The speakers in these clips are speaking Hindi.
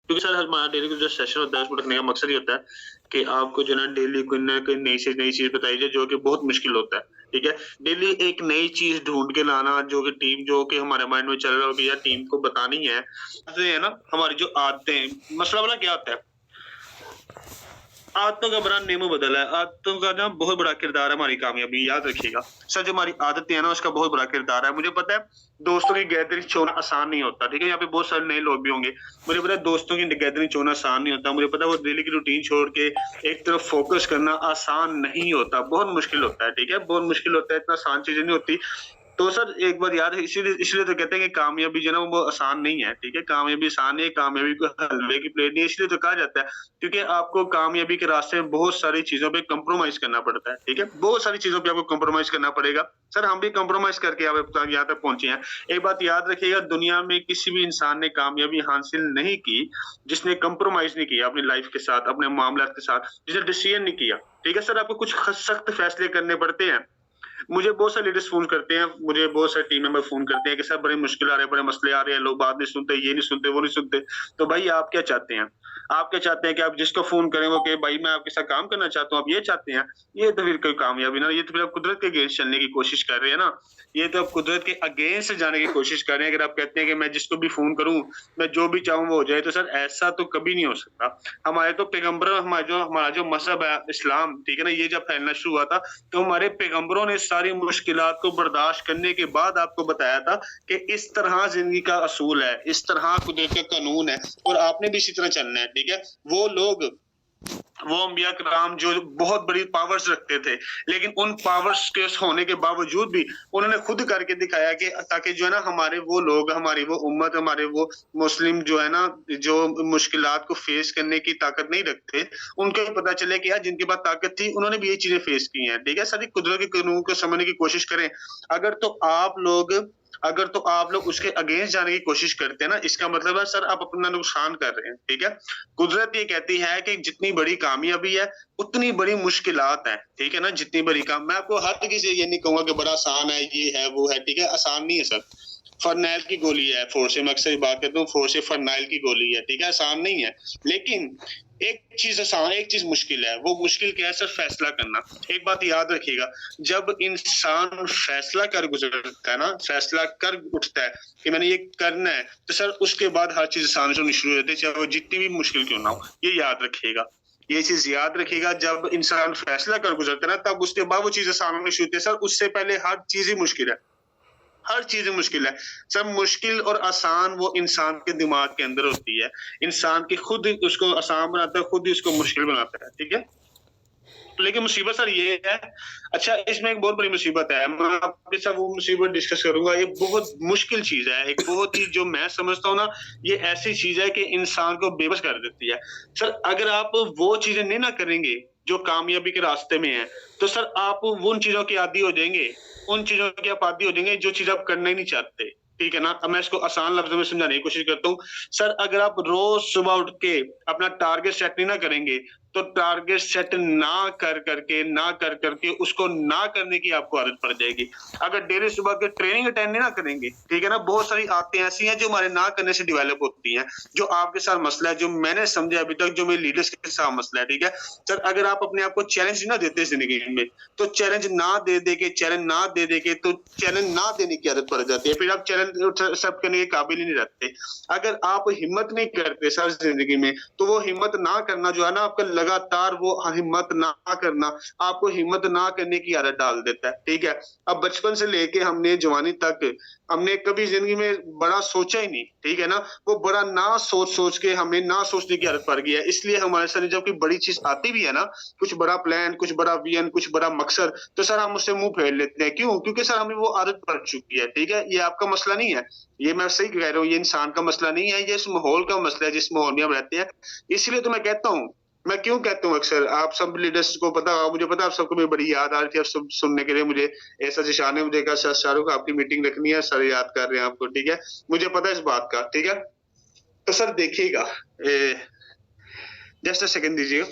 क्योंकि सर हमारा डेली का जो सेशन होता है उसको रखने का मकसद ये होता है कि आपको जो है ना डेली कोई ना कोई नई से नई चीज़ बताई जाए जो कि बहुत मुश्किल होता है, ठीक है? डेली एक नई चीज़ ढूँढ के लाना जो कि टीम जो कि हमारे माइंड में चल रहा हो कि यार टीम को बतानी है। ऐसे है ना हमारी जो आदतें मसला पता क्या होता है? आदतों का बड़ा नेमो बदल है। आदतों का ना बहुत बड़ा किरदार है हमारी कामयाबी, याद रखिएगा। सर जो हमारी आदतें हैं ना उसका बहुत बड़ा किरदार है। मुझे पता है दोस्तों की गैदरिंग छोड़ना आसान नहीं होता, ठीक है? यहाँ पे बहुत सारे नए लोग भी होंगे। मुझे पता है दोस्तों की गैदरिंग छोड़ना आसान नहीं होता। मुझे पता है वो डेली की रूटीन छोड़ के एक तरफ फ़ोकस करना आसान नहीं होता, बहुत मुश्किल होता है, ठीक है? बहुत मुश्किल होता है, इतना आसान चीज़ें नहीं होती। तो सर एक बार याद है इसीलिए इसलिए तो कहते हैं कि कामयाबी जो है ना वो आसान नहीं है, ठीक है? कामयाबी आसान है, कामयाबी को हलवे की प्लेट नहीं है, इसलिए तो कहा जाता है क्योंकि आपको कामयाबी के रास्ते में बहुत सारी चीज़ों पे कॉम्प्रोमाइज़ करना पड़ता है, ठीक है? बहुत सारी चीज़ों पे आपको कॉम्प्रोमाइज़ करना पड़ेगा। सर हम भी कॉम्प्रोमाइज़ करके यहाँ तक पहुँचे हैं। एक बात याद रखिएगा दुनिया में किसी भी इंसान ने कामयाबी हासिल नहीं की, जिसने कॉम्प्रोमाइज़ नहीं किया अपनी लाइफ़ के साथ, अपने मामलात के साथ, जिसने डिसीज़न नहीं किया, ठीक है? सर आपको कुछ ख सख्त फैसले करने पड़ते हैं। मुझे बहुत सारे लीडर्स फ़ोन करते हैं, मुझे बहुत सारे टीम मेंबर फ़ोन करते हैं कि सर बड़ी मुश्किल आ रही है, बड़े मसले आ रहे हैं, लोग बात नहीं सुनते, ये नहीं सुनते, वो नहीं सुनते। तो भाई आप क्या चाहते हैं? आप क्या चाहते हैं कि आप जिसको फ़ोन करें वो कहे भाई मैं आपके साथ काम करना चाहता हूँ, आप ये चाहते हैं? ये तो फिर कोई कामयाबी ना, ये तो फिर आप कुदरत के अगेंस्ट चलने की कोशिश कर रहे हैं ना। ये तो आप कुदरत के अगेंस्ट जाने की कोशिश कर रहे हैं। अगर आप कहते हैं कि मैं जिसको भी फ़ोन करूँ, मैं जो भी चाहूँ वो हो जाए, तो सर ऐसा तो कभी नहीं हो सकता। हमारे तो पैगम्बर हमारा जो मज़हब है इस्लाम, ठीक है ना? ये जब फैलना शुरू हुआ था तो हमारे पैगंबरों ने सारी मुश्किलात को बर्दाश्त करने के बाद आपको बताया था कि इस तरह ज़िंदगी का असूल है, इस तरह कुदरत का कानून है और आपने भी इसी तरह चलना है, ठीक है? वो अंबिया कराम जो बहुत बड़ी पावर्स रखते थे, लेकिन उन पावर्स के होने के बावजूद भी उन्होंने खुद करके दिखाया कि ताकि जो है ना हमारे वो लोग, हमारी वो उम्मत, हमारे वो मुस्लिम जो है ना, जो मुश्किलात को फेस करने की ताकत नहीं रखते, उनको भी पता चले कि यार जिनके पास ताकत थी, उन्होंने भी ये चीज़ें फेस की हैं, ठीक है? सारी कुदरत के कानून को समझने की कोशिश करें। अगर तो आप लोग अगर तो आप लोग उसके अगेंस्ट जाने की कोशिश करते हैं ना, इसका मतलब है सर आप अपना नुकसान कर रहे हैं, ठीक है? कुदरत ये कहती है कि जितनी बड़ी कामयाबी है, उतनी बड़ी मुश्किलात हैं, ठीक है ना? जितनी बड़ी मैं आपको हर किसी से ये नहीं कहूँगा कि बड़ा आसान है, ये है, वो है, ठीक है? आसान नहीं है सर। फरनैल की गोली है, फोर्से मैं अक्सर बात करता हूँ, फोर्से फरनैल की गोली है, ठीक है? आसान नहीं है। लेकिन एक चीज़ आसान है, एक चीज़ मुश्किल है, वो मुश्किल क्या है सर? फैसला करना। एक बात याद रखिएगा, जब इंसान फैसला कर गुज़रता है ना, फैसला कर उठता है कि मैंने ये करना है, तो सर उसके बाद हर चीज़ आसान होनी शुरू हो जाती है, चाहे वो जितनी भी मुश्किल क्यों ना हो। ये याद रखिएगा। ये चीज़ याद रखिएगा जब इंसान फैसला कर गुज़रता है ना, तब उसके बाद वो चीज़ आसान होनी शुरू होती है। सर उससे पहले हर चीज़ ही मुश्किल है। हर चीज़ मुश्किल है। सब मुश्किल और आसान वो इंसान के दिमाग के अंदर होती है। इंसान की खुद ही उसको आसान बनाता है, खुद ही उसको मुश्किल बनाता है, ठीक है? लेकिन मुसीबत सर ये है अच्छा इसमें एक बहुत बड़ी मुसीबत है, मैं आपके साथ वो मुसीबत डिस्कस करूँगा, ये बहुत मुश्किल चीज़ है, एक बहुत ही जो मैं समझता हूँ ना, ये ऐसी चीज़ है कि इंसान को बेबस कर देती है। सर अगर आप वो चीज़ें नहीं ना करेंगे, जो कामयाबी के रास्ते में हैं, तो सर आप वो उन चीज़ों के आदी हो जाएँगे, उन चीज़ों के आप आदी हो जाएँगे जो चीज़ आप करना ही नहीं चाहते, ठीक है ना? अब मैं इसको आसान लफ्ज़ों में समझाने की कोशिश करता हूँ। सर अगर आप रोज़ सुबह उठ के अपना टारगेट सेट नहीं ना करेंगे, तो टारगेट सेट ना कर करके उसको ना करने की आपको आदत पड़ जाएगी। अगर डेली सुबह के ट्रेनिंग अटेंड नहीं ना करेंगे, ठीक है ना? बहुत सारी आदतें ऐसी हैं जो हमारे ना करने से डेवलप होती हैं, जो आपके साथ मसला है, जो मैंने समझा अभी तक, जो मेरे लीडर्स के साथ मसला है, ठीक है? सर अगर आप अपने आप को चैलेंज ना देते ज़िंदगी में, तो चैलेंज ना दे के तो चैलेंज ना देने की आदत पड़ जाती है। फिर आप चैलेंज एक्सेप्ट करने के काबिल ही नहीं रहते। अगर आप हिम्मत नहीं करते सर ज़िंदगी में, तो वो हिम्मत ना करना जो है ना आपका लगातार वो हिम्मत ना करना आपको हिम्मत ना करने की आदत डाल देता है, ठीक है? अब बचपन से लेके हमने जवानी तक हमने कभी ज़िंदगी में बड़ा सोचा ही नहीं, ठीक है ना? वो बड़ा ना सोच-सोच के हमें ना सोचने की आदत पड़ गई है। इसलिए हमारे साथ जब कोई बड़ी चीज़ आती भी है ना, कुछ बड़ा प्लान, कुछ बड़ा विज़न, कुछ बड़ा मकसद, तो सर हम उससे मुँह फेर लेते हैं। क्यों? क्योंकि सर हमें वो आदत पड़ चुकी है, ठीक है? ये आपका मसला नहीं है। ये मैं सही कह रहा हूँ, ये इंसान का मसला नहीं है, ये इस माहौल का मसला है जिस माहौल में हम रहते हैं। इसलिए तो मैं कहता हूँ मैं क्यों कहता हूँ अक्सर आप सब लीडर्स को पता होगा मुझे पता है आप सबको मेरी बड़ी याद आ रही थी अब सब सुनने के लिए मुझे ऐसा जिशान ने मुझे कहा सर शाहरुख आपकी मीटिंग रखनी है, सर याद कर रहे हैं आपको, ठीक है? मुझे पता है इस बात का, ठीक है? तो सर देखिएगा जस्ट अ सेकंड दीजिएगा।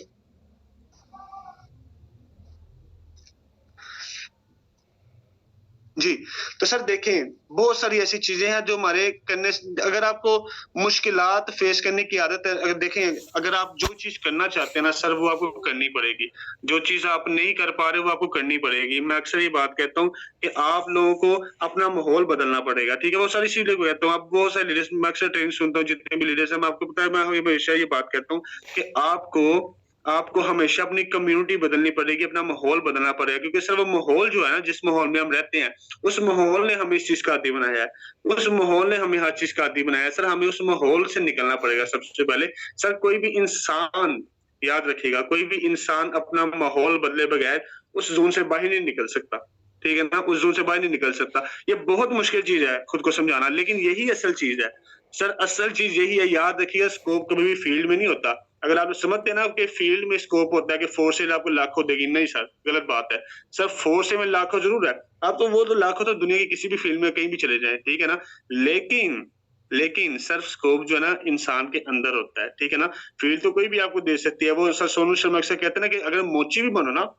जी, तो सर देखें, बहुत सारी ऐसी चीज़ें हैं जो हमारे करने स अगर आपको मुश्किलात फ़ेस करने की आदत है, अगर देखें, अगर आप जो चीज़ करना चाहते हैं ना सर, वो आपको करनी पड़ेगी। जो चीज़ आप नहीं कर पा रहे, वो आपको करनी पड़ेगी। मैं अक्सर ये बात कहता हूँ कि आप लोगों को अपना माहौल बदलना पड़ेगा, ठीक है? बहुत सारी चीज़ें को कहता हूँ, आप बहुत सारे लीडर्स, मैं अक्सर ट्रेनिंग सुनता हूँ, जितने भी लीडर्स हैं, मैं आपको पता है, मैं हमेशा ये बात कहता हूँ कि आपको हमेशा अपनी कम्युनिटी बदलनी पड़ेगी, अपना माहौल बदलना पड़ेगा, क्योंकि सर वो माहौल जो है ना, जिस माहौल में हम रहते हैं, उस माहौल ने हमें इस चीज़ का आदी बनाया है। उस माहौल ने हमें हर चीज़ का आदी बनाया है। सर हमें उस माहौल से निकलना पड़ेगा सबसे पहले। सर कोई भी इंसान, याद रखिएगा, कोई भी इंसान अपना माहौल बदले बगैर उस ज़ोन से बाहर नहीं निकल सकता। ठीक है ना? उस ज़ोन से बाहर नहीं निकल सकता। ये बहुत मुश्किल चीज़ है खुद को समझाना, लेकिन यही असल चीज़ है। सर असल चीज़ यही है, याद रखिएगा, स्कोप कभी भी फील्ड में नहीं होता। अगर आप समझते हैं ना कि फील्ड में स्कोप होता है कि फोर्सेज आपको लाखों देगी, नहीं सर, गलत बात है। सर फोर्स में लाखों ज़रूर है। आप तो वो तो लाखों तो दुनिया की किसी भी फील्ड में कहीं भी चले जाएँ, ठीक है ना? लेकिन लेकिन सर स्कोप जो है ना इंसान के अंदर होता है, ठीक है ना? फील्ड तो कोई भी आपको दे सकती है। वो सर सोनू शर्मा अक्सर कहते हैं ना कि अगर मोची भी बनो ना,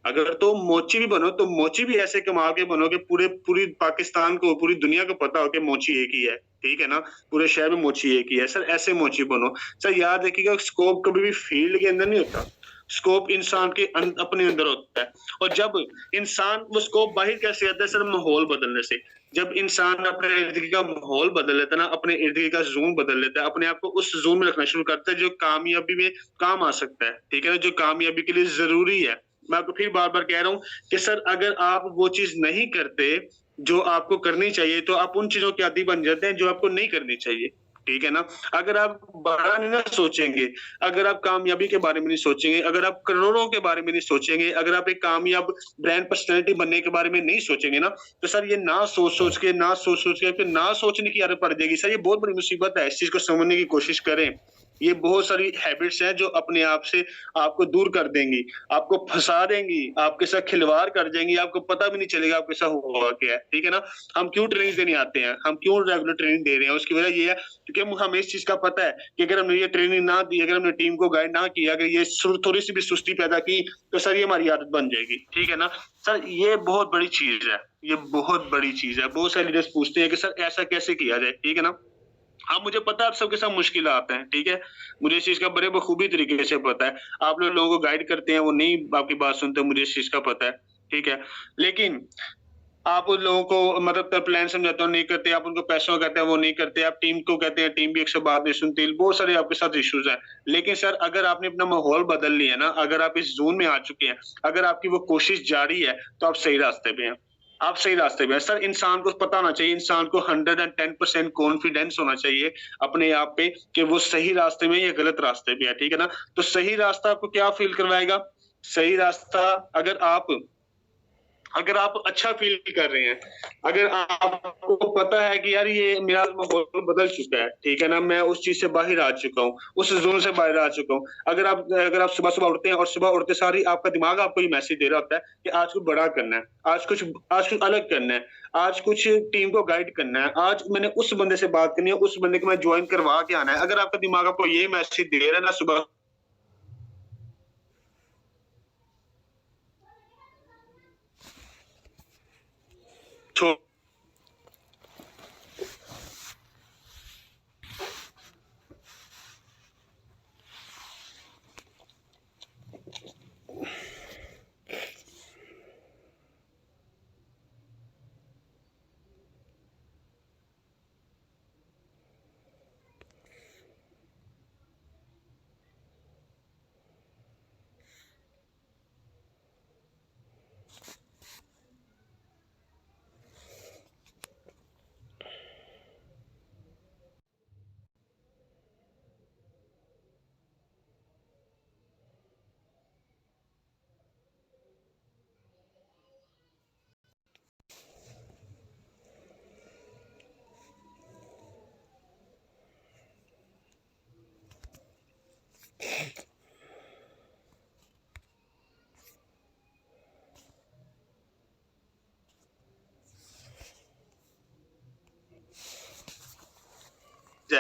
अगर तो मोची भी बनो, तो मोची भी ऐसे कमाल के बनो कि पूरी पाकिस्तान को, पूरी दुनिया को पता हो कि मोची एक ही है, ठीक है ना? पूरे शहर में मोची एक ही है। सर ऐसे मोची बनो। सर याद रखिएगा, स्कोप कभी भी फील्ड के अंदर नहीं होता। स्कोप इंसान के अपने अंदर होता है। और जब इंसान वो स्कोप बाहर कैसे आता है सर? माहौल बदलने से। जब इंसान अपने इर्द-गिर्द का माहौल बदल लेता है ना, अपने इर्द-गिर्द का ज़ोन बदल लेता है, अपने आप को उस ज़ोन में रखना शुरू करता है जो कामयाबी में काम आ सकता है, ठीक है ना? जो कामयाबी के लिए ज़रूरी है। मैं आपको फिर बार-बार कह रहा हूँ कि सर अगर आप वो चीज़ नहीं करते, जो आपको करनी चाहिए, तो आप उन चीज़ों के आदी बन जाते हैं जो आपको नहीं करनी चाहिए। ठीक है ना? अगर आप बड़ा नहीं ना सोचेंगे, अगर आप कामयाबी के बारे में नहीं सोचेंगे, अगर आप करोड़ों के बारे में नहीं सोचेंगे, अगर आप एक कामयाब ब्रांड पर्सनैलिटी बनने के बारे में नहीं सोचेंगे ना, तो सर ये ना सोच-सोच के फिर ना सोचने की आदत पड़ जाएगी। सर ये बहुत बड़ी मुसीबत है, इस चीज़ को समझने की कोशिश करें। ये बहुत सारी हैबिट्स हैं जो अपने आप से आपको दूर कर देंगी, आपको फँसा देंगी, आपके साथ खिलवाड़ कर जाएँगी, आपको पता भी नहीं चलेगा आपके साथ हुआ क्या है, ठीक है ना? हम क्यों ट्रेनिंग देने आते हैं? हम क्यों रेगुलर ट्रेनिंग दे रहे हैं? उसकी वजह ये है क्योंकि हमें इस चीज़ का पता है कि अगर हमने ये ट्रेनिंग ना दी, अगर हमने टीम को गाइड ना किया, अगर ये थोड़ी-सी भी सुस्ती पैदा की, तो सर ये हमारी आदत बन जाएगी, ठीक है ना? सर ये बहुत बड़ी चीज़ है, ये बहुत बड़ी चीज़ है। बहुत सारे लीडर्स पूछते हैं कि सर ऐसा कैसे किया जाए, ठीक है ना? हाँ, मुझे पता है आप सबके साथ मुश्किलात हैं, ठीक है? मुझे इस चीज़ का बड़े बखूबी तरीके से पता है। आप लोगों को गाइड करते हैं, वो नहीं आपकी बात सुनते, मुझे इस चीज़ का पता है, ठीक है? लेकिन आप उन लोगों को मतलब प्लान समझाते हो, नहीं करते, आप उनको पैसों का कहते हैं, वो नहीं करते, आप टीम को कहते हैं, टीम भी एक से बात नहीं सुनती, बहुत सारे आपके साथ इश्यूज़ हैं। लेकिन सर अगर आपने अपना माहौल बदल लिया है ना, अगर आप इस ज़ोन में आ चुके हैं, अगर आपकी वो कोशिश जारी है, तो आप सही रास्ते पे हैं। आप सही रास्ते पे हैं। सर इंसान को पता होना चाहिए, इंसान को 110% कॉन्फिडेंस होना चाहिए अपने आप पे कि वो सही रास्ते में है या गलत रास्ते पे है, ठीक है ना? तो सही रास्ता आपको क्या फ़ील करवाएगा? सही रास्ता अगर आप अच्छा फ़ील कर रहे हैं, अगर आपको पता है कि यार ये मेरा माहौल बदल चुका है, ठीक है ना? मैं उस चीज़ से बाहर आ चुका हूँ, उस ज़ोन से बाहर आ चुका हूँ। अगर आप सुबह-सुबह उठते हैं और सुबह उठते सार ही आपका दिमाग आपको ये मैसेज दे रहा होता है कि आज कुछ बड़ा करना है, आज कुछ अलग करना है, आज कुछ टीम को गाइड करना है, आज मैंने उस बंदे से बात करनी है, उस बंदे को मैं जॉइन करवा के आना है। अगर आपका दिमाग आपको ये मैसेज दे रहा है ना सुबह छो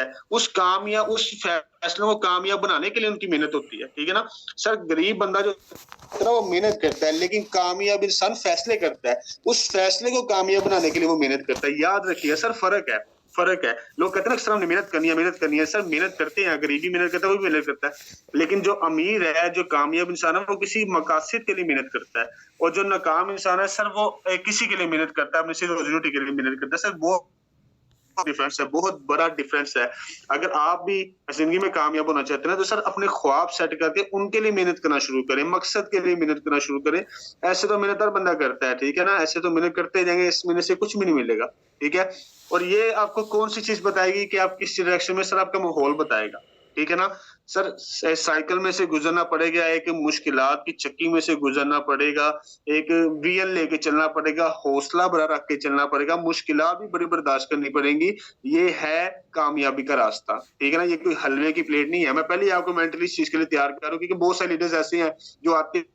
है, उस काम या उस फैसलों को कामयाब बनाने के लिए उनकी मेहनत होती है, ठीक है ना? सर गरीब बंदा जो होता है ना वो मेहनत करता है, लेकिन कामयाब इंसान फैसले करता है, उस फैसले को कामयाब बनाने के लिए वो मेहनत करता है। याद रखिए सर, फ़र्क है। लोग कहते हैं ना सर हमने मेहनत करनी है, सर मेहनत करते हैं, गरीब भी मेहनत करता है, वो भी मेहनत करता है। लेकिन जो अमीर है, जो कामयाब इंसान है, वो किसी मकासद के लिए मेहनत करता है, और जो नाकाम इंसान है सर वो किसी के लिए मेहनत करता है, अपनी सिर्फ रोज़ी-रोटी के लिए मेहनत करता है। सर वो डिफरेंस है, बहुत बड़ा डिफरेंस है। अगर आप भी ज़िंदगी में कामयाब होना चाहते हैं ना, तो सर अपने ख्वाब सेट करके उनके लिए मेहनत करना शुरू करें, मकसद के लिए मेहनत करना शुरू करें। ऐसे तो मेहनत हर बंदा करता है, ठीक है ना? ऐसे तो मेहनत करते जाएँगे, इस मेहनत से कुछ भी नहीं मिलेगा, ठीक है? और ये आपको कौन-सी चीज़ बताएगी कि आप किस डायरेक्शन में, सर आपका माहौल बताएगा, ठीक है ना? सर साइकिल में से गुज़रना पड़ेगा, एक मुश्किलात की चक्की में से गुज़रना पड़ेगा, एक विज़न लेके चलना पड़ेगा, हौसला भरा रख के चलना पड़ेगा, मुश्किलात भी बड़ी बर्दाश्त करनी पड़ेंगी। ये है कामयाबी का रास्ता, ठीक है ना? ये कोई हलवे की प्लेट नहीं है। मैं पहले ही आपको मेंटली इस चीज़ के लिए तैयार कर रहा हूँ, क्योंकि बहुत सारे लीडर्स ऐसे हैं जो आते हैं,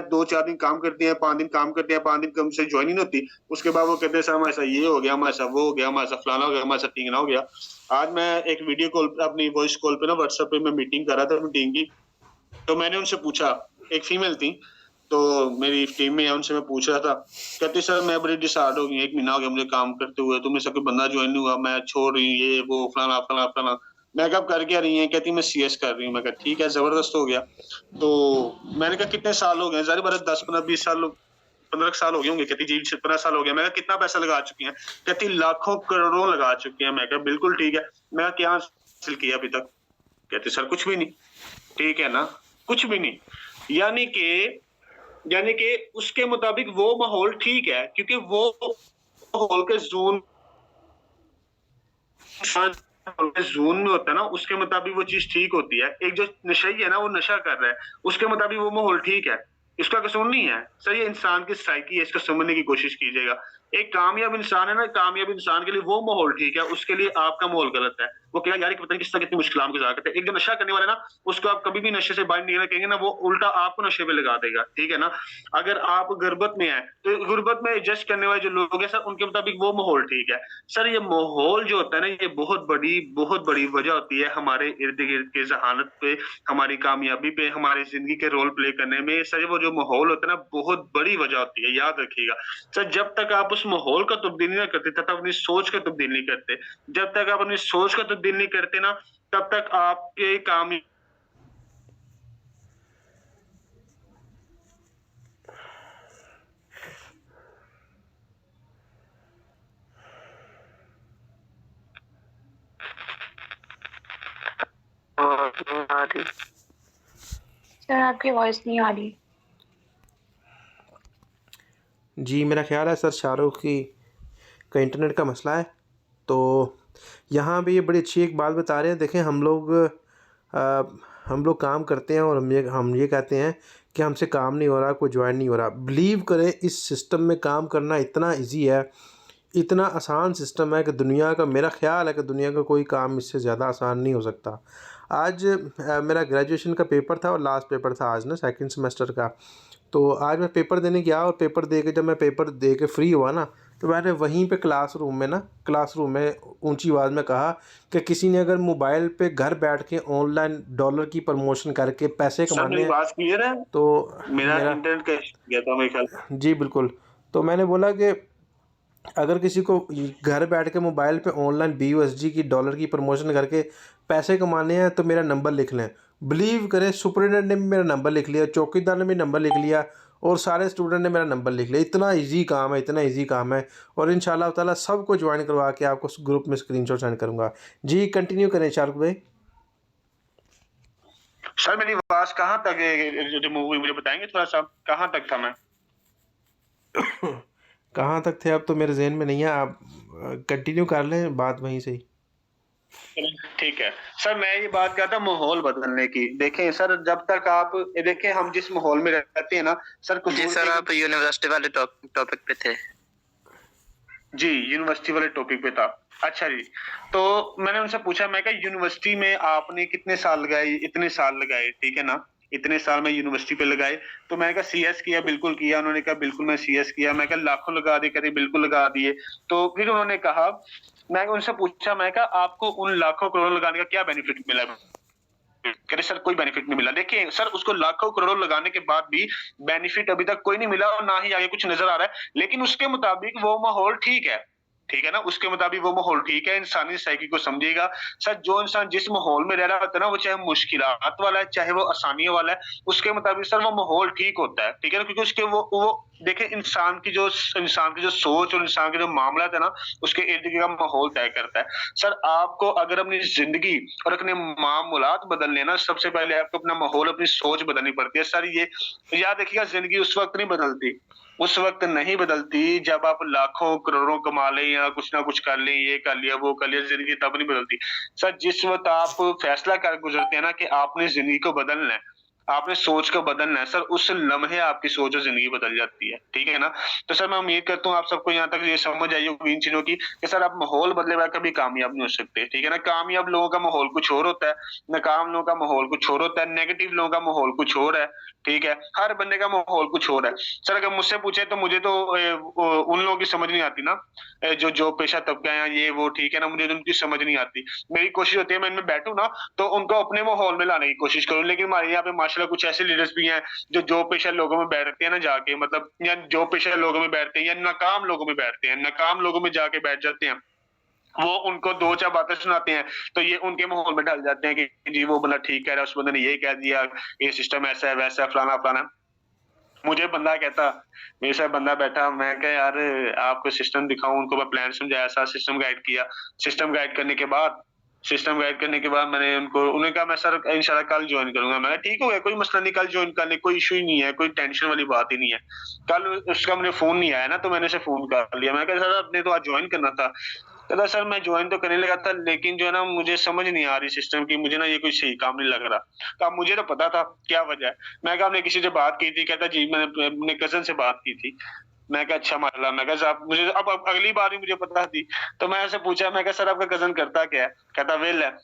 2-4 दिन काम करते हैं, 5 दिन काम करते हैं, 5 दिन कम से जॉइन ही नहीं होती। उसके बाद वो कहते हैं सर हमारे साथ ये हो गया, हमारे साथ वो हो गया, हमारे साथ फलाना हो गया, हमारे साथ ढिंगना हो गया। आज मैं एक वीडियो कॉल पे, अपनी वॉइस कॉल पे ना, व्हाट्सएप पे मैं मीटिंग कर रहा था मीटिंग की, तो मैंने उनसे पूछा, एक फीमेल थी, तो मेरी टीम में है, उनसे मैं पूछ रहा था, कहती सर मैं बड़ी डिसहार्ड हो गई, 1 महीना हो गया मुझे काम करते हुए, तो मेरे से कोई बंदा जॉइन नहीं हुआ, मैं छोड़ रही हूँ, ये वो फलाना। मैं कहा, "आप कर क्या रही हैं?" कहती मैं सीएस कर रही हूँ। मैं कहा ठीक है, ज़बरदस्त हो गया। तो मैंने कहा कितने साल हो गए? ज़ाहिर-सी बात है 10, 15, 20 साल, 15 साल हो गए होंगे। कहती जी 15 साल हो गया। मैं कहा कितना पैसा लगा चुकी हैं? कहती लाखों करोड़ों लगा चुके हैं। मैं कहा बिल्कुल ठीक है। मैं कहा क्या हासिल किया अभी तक? कहती सर कुछ भी नहीं। ठीक है ना? कुछ भी नहीं। यानी कि यानी कि उसके मुताबिक वो माहौल ठीक है, क्योंकि वो माहौल के ज़ोन ज़ोन में होता है ना, उसके मुताबिक वो चीज़ ठीक होती है। एक जो नशई है ना, वो नशा कर रहा है, उसके मुताबिक वो माहौल ठीक है। इसका कसूर नहीं है। सर ये इंसान की साइकी है, इसको समझने की कोशिश कीजिएगा। एक कामयाब इंसान है ना, कामयाब इंसान के लिए वो माहौल ठीक है, उसके लिए आपका माहौल गलत है। वो कहेगा यार, ये पता नहीं किस तरह कितनी मुश्किलात गुज़ार करते हैं। एक जो नशा करने वाला है ना, उसको आप कभी भी नशे से बाहर निकलना कहेंगे ना, वो उल्टा आपको नशे पे लगा देगा, ठीक है ना? अगर आप गुर्बत में हैं, तो गुर्बत में एडजस्ट करने वाले जो लोग हैं सर, उनके मुताबिक वो माहौल ठीक है। सर ये माहौल जो होता है ना, ये बहुत बड़ी वजह होती है हमारे इर्द-गिर्द के ज़हानत पे, हमारी कामयाबी पे, हमारी ज़िंदगी के रोल प्ले करने में। सर ये वो जो माहौल होता है ना, बहुत बड़ी वजह होती है, याद रखिएगा। सर जब तक आप उस माहौल का तब्दीली ना करते, तब तक अपनी सोच का तब्दील नहीं करते। जब तक आप अपनी सोच का तब्दील नहीं करते ना, तब तक आपके काम आ रही सर, आपकी वॉइस नहीं आ रही। जी मेरा ख्याल है सर शाहरुख की का इंटरनेट का मसला है। तो यहाँ भी ये बड़ी अच्छी एक बात बता रहे हैं। देखें हम लोग काम करते हैं और हम ये कहते हैं कि हमसे काम नहीं हो रहा, कोई ज्वाइन नहीं हो रहा। बिलीव करें इस सिस्टम में काम करना इतना इजी है, इतना आसान सिस्टम है कि दुनिया का, मेरा ख्याल है कि दुनिया का कोई काम इससे ज़्यादा आसान नहीं हो सकता। आज मेरा ग्रेजुएशन का पेपर था और लास्ट पेपर था आज ना, सेकंड सेमेस्टर का। तो आज मैं पेपर देने गया और पेपर दे के जब मैं पेपर दे के फ्री हुआ ना, तो मैंने वहीं पे क्लासरूम में ऊंची आवाज़ में कहा कि किसी ने अगर मोबाइल पे घर बैठ के ऑनलाइन डॉलर की प्रमोशन करके पैसे सर कमाने मेरी हैं आवाज़ क्लियर है? तो मेरा मेरा इंटरनेट का इश्यू गया था मेरे ख्याल से। जी बिल्कुल। तो मैंने बोला कि अगर किसी को घर बैठ के मोबाइल पे ऑनलाइन BUSD की डॉलर की प्रमोशन करके पैसे कमाने हैं तो मेरा नंबर लिख लें। बिलीव करें सुपरिटेंडेंट ने भी मेरा नंबर लिख लिया, चौकीदार ने भी नंबर लिख लिया और सारे स्टूडेंट ने मेरा नंबर लिख लिया। इतना इजी काम है और इंशाल्लाह ताला सबको ज्वाइन करवा के आपको ग्रुप में स्क्रीनशॉट सेंड करूँगा। जी कंटिन्यू करें शाहरुख भाई। सर मेरी आवाज़ कहाँ तक रिमूव हुई, मुझे बताएंगे थोड़ा सा, कहाँ तक था मैं? कहाँ तक थे अब तो मेरे जहन में नहीं है, आप कंटिन्यू कर लें बात वहीं से ही। ठीक है सर, मैं ये बात करता माहौल बदलने की। देखें सर, जब तक आप देखें, हम जिस माहौल में रहते हैं ना सर, जी सर, आप यूनिवर्सिटी वाले टॉपिक पे थे। जी यूनिवर्सिटी वाले टॉपिक पे था। अच्छा जी, तो मैंने उनसे पूछा, मैं कहा यूनिवर्सिटी में आपने कितने साल लगाए? इतने साल लगाए, ठीक है ना? इतने साल में यूनिवर्सिटी पे लगाए। तो मैंने कहा सीएस किया, बिल्कुल किया। उन्होंने कहा बिल्कुल मैं सीएस किया। मैं कहा लाखों लगा दिए, कहते बिल्कुल लगा दिए। तो फिर उन्होंने कहा, मैं उनसे पूछा, मैं कहा आपको उन लाखों करोड़ों लगाने का क्या बेनिफिट मिला? कह रहे सर कोई बेनिफिट नहीं मिला। देखिए सर, उसको लाखों करोड़ों लगाने के बाद भी बेनिफिट अभी तक कोई नहीं मिला और ना ही आगे कुछ नजर आ रहा है। लेकिन उसके मुताबिक वो माहौल ठीक है, ठीक है ना, उसके मुताबिक वो माहौल ठीक है। इंसानी साइकी को समझिएगा सर, जो इंसान जिस माहौल में रह रहा होता है ना, वो चाहे मुश्किलात वाला है चाहे वो आसानियों वाला है, उसके मुताबिक सर वो माहौल ठीक होता है, ठीक है ना। क्योंकि उसके वो देखिए, इंसान की जो सोच और इंसान के जो मामला है ना, उसके इर्द गिर्द का माहौल तय करता है। सर आपको अगर अपनी जिंदगी और अपने मामूलात बदलने ना, सबसे पहले आपको अपना माहौल, अपनी सोच बदलनी पड़ती है। सर ये याद रखिएगा, जिंदगी उस वक्त नहीं बदलती, उस वक्त नहीं बदलती जब आप लाखों करोड़ों कमा लें या कुछ ना कुछ कर लें, ये कर लिया वो कर लिया, जिंदगी तब नहीं बदलती। सर जिस वक्त आप फैसला कर गुजरते हैं ना कि आपने जिंदगी को बदलना है, आपने सोच को बदलना है, सर उस लम्हे आपकी सोच और जिंदगी बदल जाती है, ठीक है ना। तो सर मैं उम्मीद करता हूँ आप सबको यहाँ तक ये समझ आई होगी इन चीजों की कि सर आप माहौल बदले हुए कभी कामयाब नहीं हो सकते, ठीक है ना। कामयाब लोगों का माहौल कुछ और होता है, नाकाम लोगों का माहौल कुछ और होता है, नेगेटिव लोगों का माहौल कुछ और है, ठीक है। हर बंदे का माहौल कुछ और है। सर अगर मुझसे पूछे तो मुझे तो उन लोगों की समझ नहीं आती ना, जो पेशा तबका है ये वो, ठीक है ना, मुझे तो उनकी समझ नहीं आती। मेरी कोशिश होती है मैं इनमें बैठूं ना तो उनको अपने माहौल में लाने की कोशिश करूं। लेकिन हमारे यहाँ पे माशाल्लाह कुछ ऐसे लीडर्स भी हैं जो पेशा लोगों में बैठते हैं ना जाके, मतलब या जो पेशा लोगों में बैठते हैं या नाकाम लोगों में बैठते हैं, नाकाम लोगों में जाके बैठ जाते हैं, वो उनको दो चार बातें सुनाते हैं तो ये उनके माहौल में ढल जाते हैं कि जी वो बंदा ठीक कह रहा है, उस बंदे ने ये कह दिया, ये सिस्टम ऐसा है वैसा है, फलाना फलाना। मुझे बंदा कहता, मेरे साथ बंदा बैठा, मैं कहा यार आपको सिस्टम दिखाऊं, उनको मैं प्लान समझाया, सारा सिस्टम गाइड किया। सिस्टम गाइड करने के बाद मैंने उन्होंने कहा मैं सर इंशाल्लाह कल ज्वाइन करूंगा। मैं ठीक हो गया, कोई मसला नहीं, कल ज्वाइन करने कोई इशू ही नहीं है, कोई टेंशन वाली बात ही नहीं है। कल उसका मुझे फोन नहीं आया ना तो मैंने उसे फोन कर लिया। मैं कहा सर आपने तो आज ज्वाइन करना था। कहता सर मैं ज्वाइन तो करने लगा था लेकिन जो है ना मुझे समझ नहीं आ रही सिस्टम की, मुझे ना ये कोई सही काम नहीं लग रहा। कहा मुझे तो पता था क्या वजह है। मैं कहा आपने किसी से बात की थी? कहता जी मैंने अपने कजन से बात की थी। मैं कहा अच्छा माशाल्लाह। मैं कहा साहब मुझे अब अगली बार ही मुझे पता थी। तो मैं ऐसे पूछा, मैं कहा सर आपका कजन करता क्या है? कहता वेला है।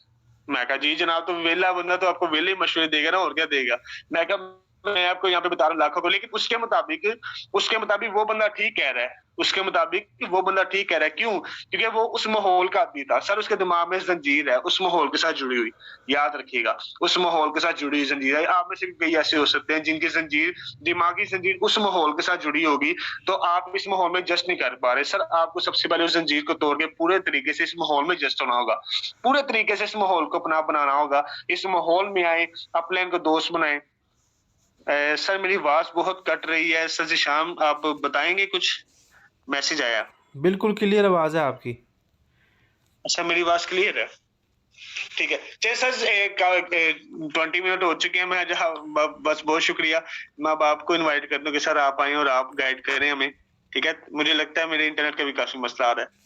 मैं कहा जी जनाब, तो वेला बंदा तो आपको वेले मशवरे देगा ना, और क्या देगा। मैं कहा मैं आपको यहाँ पे बता रहा हूँ लाखों को, लेकिन उसके मुताबिक वो बंदा ठीक कह रहा है, उसके मुताबिक वो बंदा ठीक कह रहा है। क्यों? क्योंकि वो उस माहौल का आदमी था। सर उसके दिमाग में जंजीर है उस माहौल के साथ जुड़ी हुई, याद रखिएगा, उस माहौल के साथ जुड़ी हुई जंजीर है। आप में से कई ऐसे हो सकते हैं जिनकी जंजीर, दिमागी जंजीर उस माहौल के साथ जुड़ी होगी, तो आप इस माहौल में जस्ट नहीं कर पा रहे। सर आपको सबसे पहले उस जंजीर को तोड़ के पूरे तरीके से इस माहौल में जस्ट होना होगा, पूरे तरीके से इस माहौल को अपना बनाना होगा। इस माहौल में आए, अपने इनको दोस्त बनाए। सर मेरी आवाज बहुत कट रही है सर जी, शाम आप बताएंगे कुछ? मैसेज आया। बिल्कुल क्लियर आवाज़ है आपकी। अच्छा मेरी आवाज क्लियर है, ठीक है। चलिए सर 20 मिनट हो चुके हैं। मैं बस बहुत शुक्रिया। मैं अब आपको इनवाइट कर दूं कि सर आप आए और आप गाइड करें हमें, ठीक है। मुझे लगता है मेरे इंटरनेट का भी काफी मसला आ रहा है।